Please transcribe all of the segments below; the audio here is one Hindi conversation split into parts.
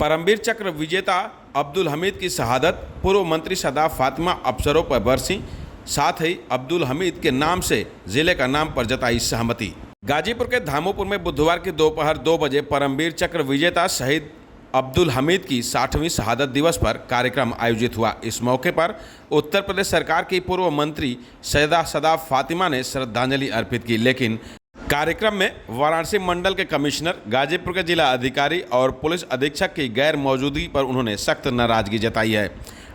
परमवीर चक्र विजेता अब्दुल हमीद की शहादत, पूर्व मंत्री सदाफ फातिमा अफसरों पर बरसी, साथ ही अब्दुल हमीद के नाम से जिले का नाम पर जताई सहमति। गाजीपुर के धामोपुर में बुधवार की दोपहर 2 बजे परमवीर चक्र विजेता शहीद अब्दुल हमीद की 60वीं शहादत दिवस पर कार्यक्रम आयोजित हुआ। इस मौके पर उत्तर प्रदेश सरकार की पूर्व मंत्री सैयदा सदाफ फातिमा ने श्रद्धांजलि अर्पित की, लेकिन कार्यक्रम में वाराणसी मंडल के कमिश्नर, गाजीपुर के जिला अधिकारी और पुलिस अधीक्षक की गैर मौजूदगी पर उन्होंने सख्त नाराजगी जताई है।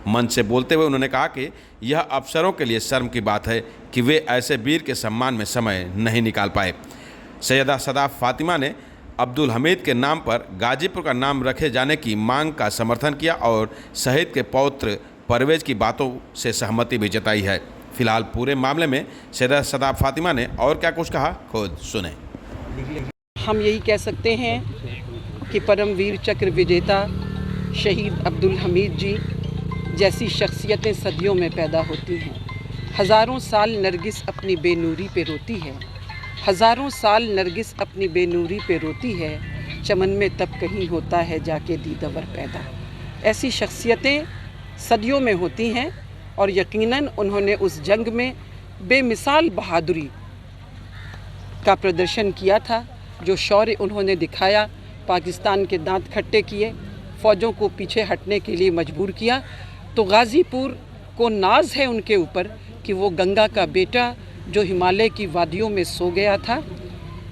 मंच से बोलते हुए उन्होंने कहा कि यह अफसरों के लिए शर्म की बात है कि वे ऐसे वीर के सम्मान में समय नहीं निकाल पाए। सैयदा सदाफ फातिमा ने अब्दुल हमीद के नाम पर गाजीपुर का नाम रखे जाने की मांग का समर्थन किया और शहीद के पौत्र परवेज की बातों से सहमति भी जताई है। फिलहाल पूरे मामले में सैयदा सदाफ फातिमा ने और क्या कुछ कहा, खुद सुने। हम यही कह सकते हैं कि परमवीर चक्र विजेता शहीद अब्दुल हमीद जी जैसी शख्सियतें सदियों में पैदा होती हैं। हज़ारों साल नरगिस अपनी बेनूरी पे रोती है, हज़ारों साल नरगिस अपनी बेनूरी पे रोती है, चमन में तब कहीं होता है जाके दीदवर पैदा। ऐसी शख्सियतें सदियों में होती हैं और यकीनन उन्होंने उस जंग में बेमिसाल बहादुरी का प्रदर्शन किया था। जो शौर्य उन्होंने दिखाया, पाकिस्तान के दांत खट्टे किए, फ़ौजों को पीछे हटने के लिए मजबूर किया। तो गाज़ीपुर को नाज है उनके ऊपर कि वो गंगा का बेटा जो हिमालय की वादियों में सो गया था,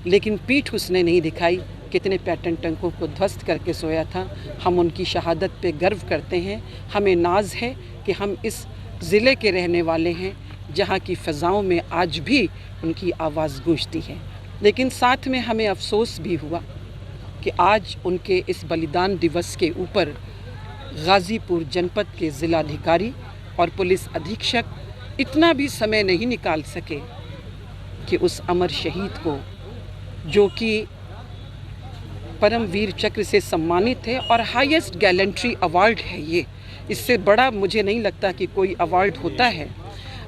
लेकिन पीठ उसने नहीं दिखाई, कितने पैटर्न टंकों को ध्वस्त करके सोया था। हम उनकी शहादत पे गर्व करते हैं। हमें नाज है कि हम इस ज़िले के रहने वाले हैं जहाँ की फ़ज़ाओं में आज भी उनकी आवाज़ गूंजती है। लेकिन साथ में हमें अफसोस भी हुआ कि आज उनके इस बलिदान दिवस के ऊपर गाज़ीपुर जनपद के ज़िलाधिकारी और पुलिस अधीक्षक इतना भी समय नहीं निकाल सके कि उस अमर शहीद को, जो कि परमवीर चक्र से सम्मानित है और हाईएस्ट गैलेंट्री अवार्ड है, ये इससे बड़ा मुझे नहीं लगता कि कोई अवार्ड होता है।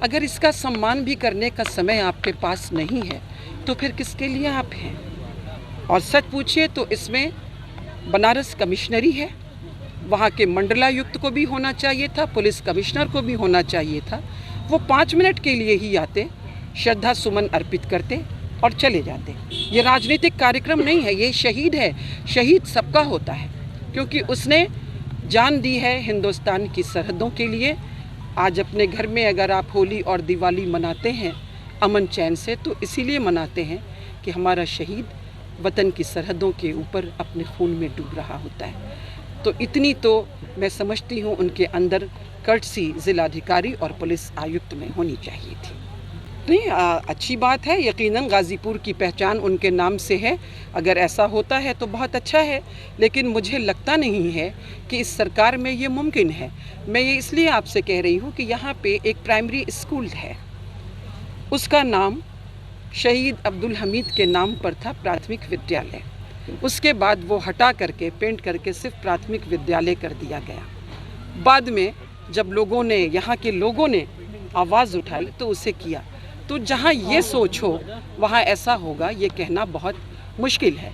अगर इसका सम्मान भी करने का समय आपके पास नहीं है तो फिर किसके लिए आप हैं? और सच पूछिए तो इसमें बनारस कमिश्नरी है, वहाँ के मंडलायुक्त को भी होना चाहिए था, पुलिस कमिश्नर को भी होना चाहिए था। वो 5 मिनट के लिए ही आते, श्रद्धा सुमन अर्पित करते और चले जाते। ये राजनीतिक कार्यक्रम नहीं है, ये शहीद है। शहीद सबका होता है क्योंकि उसने जान दी है हिंदुस्तान की सरहदों के लिए। आज अपने घर में अगर आप होली और दिवाली मनाते हैं अमन चैन से, तो इसीलिए मनाते हैं कि हमारा शहीद वतन की सरहदों के ऊपर अपने खून में डूब रहा होता है। तो इतनी तो मैं समझती हूँ उनके अंदर कर्टसी ज़िलाधिकारी और पुलिस आयुक्त में होनी चाहिए थी। नहीं, अच्छी बात है। यकीनन गाज़ीपुर की पहचान उनके नाम से है। अगर ऐसा होता है तो बहुत अच्छा है, लेकिन मुझे लगता नहीं है कि इस सरकार में ये मुमकिन है। मैं ये इसलिए आपसे कह रही हूँ कि यहाँ पे एक प्राइमरी स्कूल है, उसका नाम शहीद अब्दुल हमीद के नाम पर था, प्राथमिक विद्यालय। उसके बाद वो हटा करके पेंट करके सिर्फ प्राथमिक विद्यालय कर दिया गया। बाद में जब लोगों ने, यहाँ के लोगों ने आवाज़ उठाई तो उसे किया। तो जहाँ ये सोच हो वहाँ ऐसा होगा, ये कहना बहुत मुश्किल है।